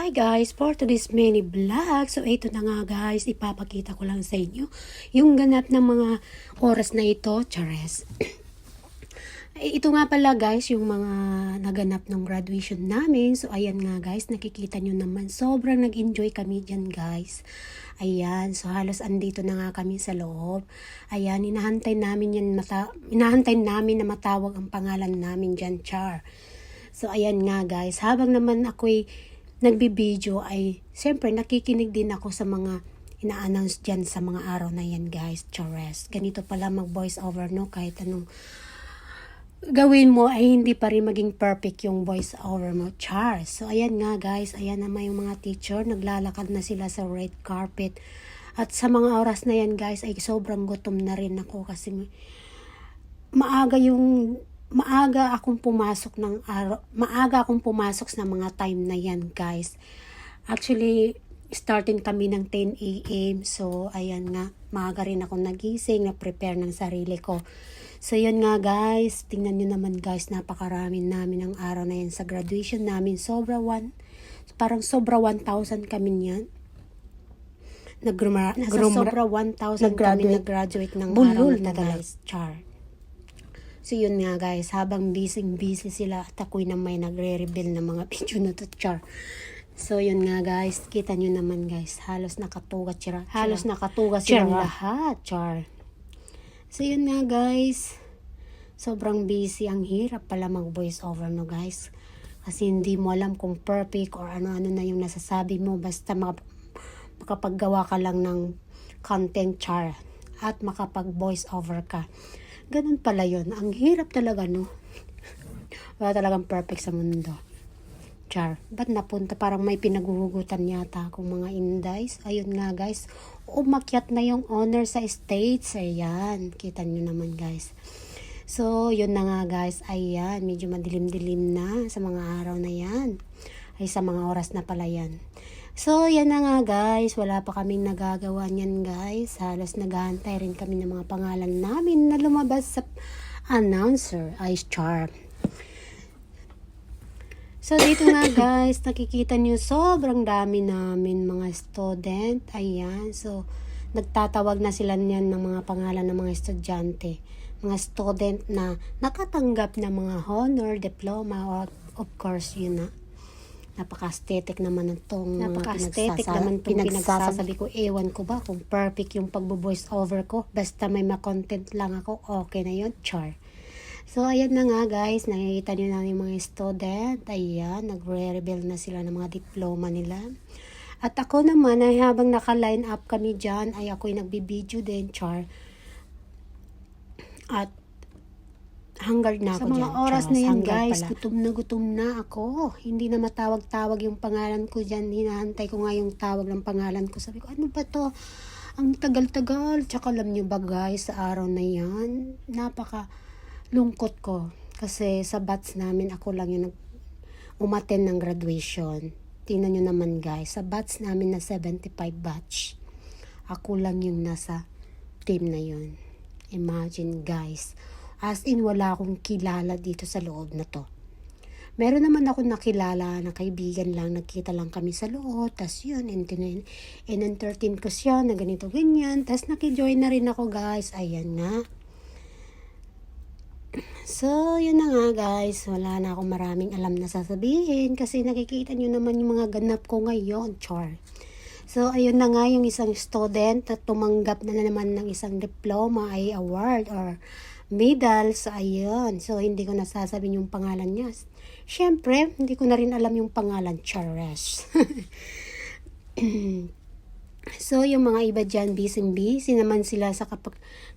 Hi guys, for today's mini vlog. So ito na nga guys, ipapakita ko lang sa inyo yung ganap ng mga oras na ito, chares. Ito nga pala guys, yung mga naganap ng graduation namin. So ayan nga guys, nakikita nyo naman, sobrang nag-enjoy kami dyan guys. Ayan, so halos andito na nga kami sa loob. Ayan, inahantay namin na matawag ang pangalan namin dyan, Char. So ayan nga guys, habang naman ako'y nagbibideo ay siyempre nakikinig din ako sa mga ina-announce dyan sa mga araw na yan guys, chares. Ganito pala mag voice over no, kahit anong gawin mo ay hindi pa rin maging perfect yung voice over mo, char. So ayan nga guys, ayan naman yung mga teacher, naglalakad na sila sa red carpet. At sa mga oras na yan guys ay sobrang gutom na rin ako kasi maaga akong pumasok sa mga time na yan guys. Actually, starting kami ng 10 a.m. So, ayan nga, maaga rin ako nagising, na-prepare ng sarili ko. So, yun nga guys, tingnan nyo naman guys, napakarami namin ng araw na yan sa graduation namin. Parang sobra 1,000 kami niyan. Sobra 1,000 kami nag-graduate ng araw na guys, char. So yun nga guys, habang busy sila at ako'y na may nagre-reveal ng mga video na to, char. So yun nga guys, kita nyo naman guys, halos nakatugat sila lahat, char. So yun nga guys, sobrang busy, ang hirap pala mag voice over no guys. Kasi hindi mo alam kung perfect or ano-ano na yung nasasabi mo, basta makapaggawa ka lang ng content, char, at makapag voice over ka. Ganun pala yun. Ang hirap talaga, no? Wala talagang perfect sa mundo. Char. Ba't napunta? Parang may pinaguhugutan yata akong mga indies. Ayun nga, guys. Umakyat na yung owner sa stage. Ayan. Kita nyo naman, guys. So, yun na nga, guys. Ayan. Medyo madilim-dilim na sa mga araw na yan. Ay, sa mga oras na pala yan. So, yan na nga guys. Wala pa kaming nagagawa niyan guys. Halos naghahantay rin kami ng mga pangalan namin na lumabas sa announcer. Ay, char. So, dito nga guys, nakikita nyo sobrang dami namin mga student. Ayan. So, nagtatawag na sila niyan ng mga pangalan ng mga estudyante. Mga student na nakatanggap ng mga honor, diploma, or of course, yun na. Napaka-aesthetic naman itong pinagsasabi ko. Ewan ko ba kung perfect yung pagbo-voice over ko. Basta may ma-content lang ako, okay na yun, char. So, ayan na nga guys. Nakikita nyo na yung mga student. Ayan, nagre-reveal na sila ng mga diploma nila. At ako naman, ay habang naka-line up kami dyan, ay ako'y nagbibideo din, char. At hanggang na ako dyan. Sa mga oras na yan guys, gutom na ako. Hindi na matawag-tawag yung pangalan ko dyan. Hinahantay ko nga yung tawag ng pangalan ko. Sabi ko, ano ba to? Ang tagal-tagal. Tsaka alam nyo ba guys, sa araw na yan, napaka lungkot ko. Kasi sa batch namin, ako lang yung umattend ng graduation. Tingnan nyo naman guys, sa batch namin na 75 batch, ako lang yung nasa team na yun. Imagine guys. As in, wala akong kilala dito sa loob na to. Meron naman ako nakilala na kaibigan lang, nagkita lang kami sa loob, tas yun, in-entertain ko siya na ganito, ganyan, tas nakijoin na rin ako guys, ayan nga. So, yun na nga guys, wala na akong maraming alam na sasabihin, kasi nakikita nyo naman yung mga ganap ko ngayon, char. So, ayun na nga yung isang student na tumanggap na naman ng isang diploma ay award or medal. So, ayun. So, hindi ko nasasabihin yung pangalan niya. Siyempre, hindi ko na rin alam yung pangalan, chares. So, yung mga iba dyan, busy naman sila sa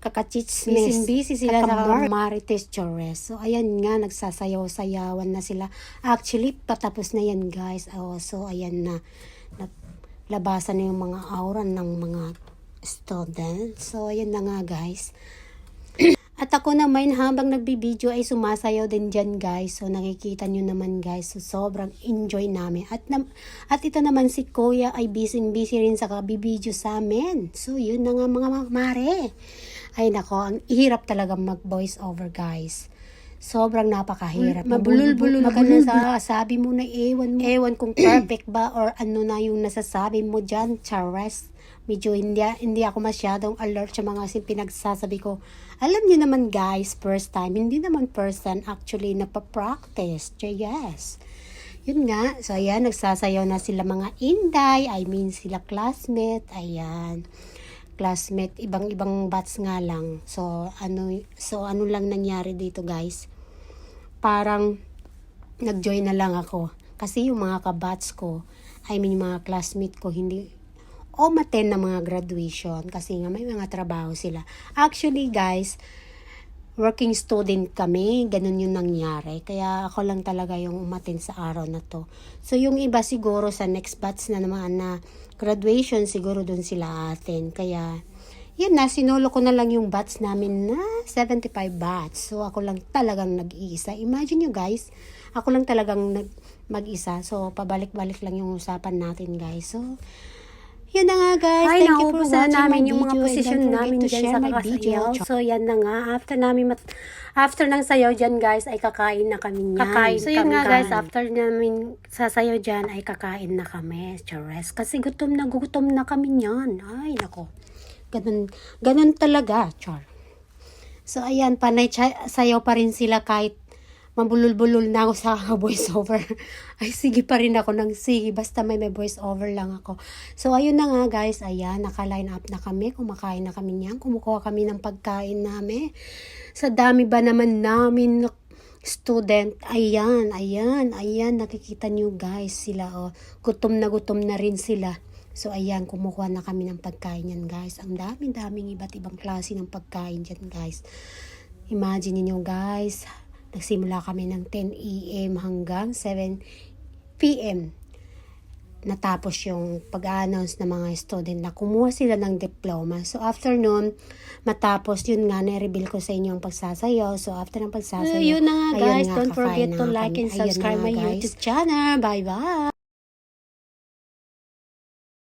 kakachitsnes. Busy sila sa marites, chares. So, ayan nga, nagsasayaw-sayawan na sila. Actually, patapos na yan, guys. Oh, so, ayan na. Labasan na yung mga aura ng mga students. So, ayan na nga, guys. At ako naman habang nagbibideo ay sumasayaw din dyan guys. So nakikita nyo naman guys. So sobrang enjoy namin. At ito naman si Kuya ay busy rin sa kabibideo sa amin. So yun na nga mga mare. Ay nako, ang hirap talaga mag voice over guys. Sobrang napakahirap. Mabulol-bulol ka na sa sabi mo na ewan mo. Ewan kung perfect ba or ano na yung nasasabi mo dyan, Chares. Medyo hindi ako masyadong alert sa mga pinagsasabi ko. Alam niyo naman guys, first time, hindi naman person actually napapractice. Yes. Yun nga. So ayan, nagsasayaw na sila mga inday. I mean sila classmate. Ayan. Classmate, ibang batch nga lang. So ano lang nangyari dito guys? Parang nag-join na lang ako. Kasi yung mga kabatch ko, I mean yung mga classmate ko, hindi umattend na mga graduation kasi nga may mga trabaho sila. Actually guys, working student kami, ganun yung nangyari. Kaya ako lang talaga yung umattend sa araw na to. So yung iba siguro sa next batch na naman na graduation, siguro dun sila atin. Kaya yan na, sinolo ko na lang yung batch namin na 75 batch. So, ako lang talagang nag-iisa. Imagine nyo guys, ako lang talagang mag-isa. So, pabalik-balik lang yung usapan natin guys. So, yun na nga guys. Ay, thank you for naubos na watching namin my yung mga video. posisyon And don't namin forget to dyan share sa my video. kakasayaw. So, yan na nga. After ng sayaw dyan guys, ay kakain na kami niyan. So, yun nga guys, after namin sasayaw dyan, ay kakain na kami. Chares. Kasi gutom na kami niyan. Ay, nako. Ganun talaga, Char. So, ayan, panay sayaw pa rin sila kahit mabulol-bulol na ako sa voice over. Ay, sige pa rin ako ng sige. Basta may voice over lang ako. So, ayun na nga guys. Ayan, naka-line up na kami. Kumakain na kami niyan. Kumukuha kami ng pagkain namin. Sa dami ba naman namin student. Ayan. Nakikita nyo guys sila. Oh. Gutom na rin sila. So, ayan, kumukuha na kami ng pagkain yan, guys. Ang daming iba't ibang klase ng pagkain dyan, guys. Imagine niyo guys, nagsimula kami ng 10 a.m. hanggang 7 p.m. Natapos yung pag-announce ng mga student na kumuha sila ng diploma. So, after nun, matapos, yun nga, na-reveal ko sa inyo ang pagsasayaw. So, after ng pagsasayaw, yun na nga guys, ayun nga, don't forget kakain to na like kami. and subscribe Ayun na my nga, guys. YouTube channel. Bye-bye!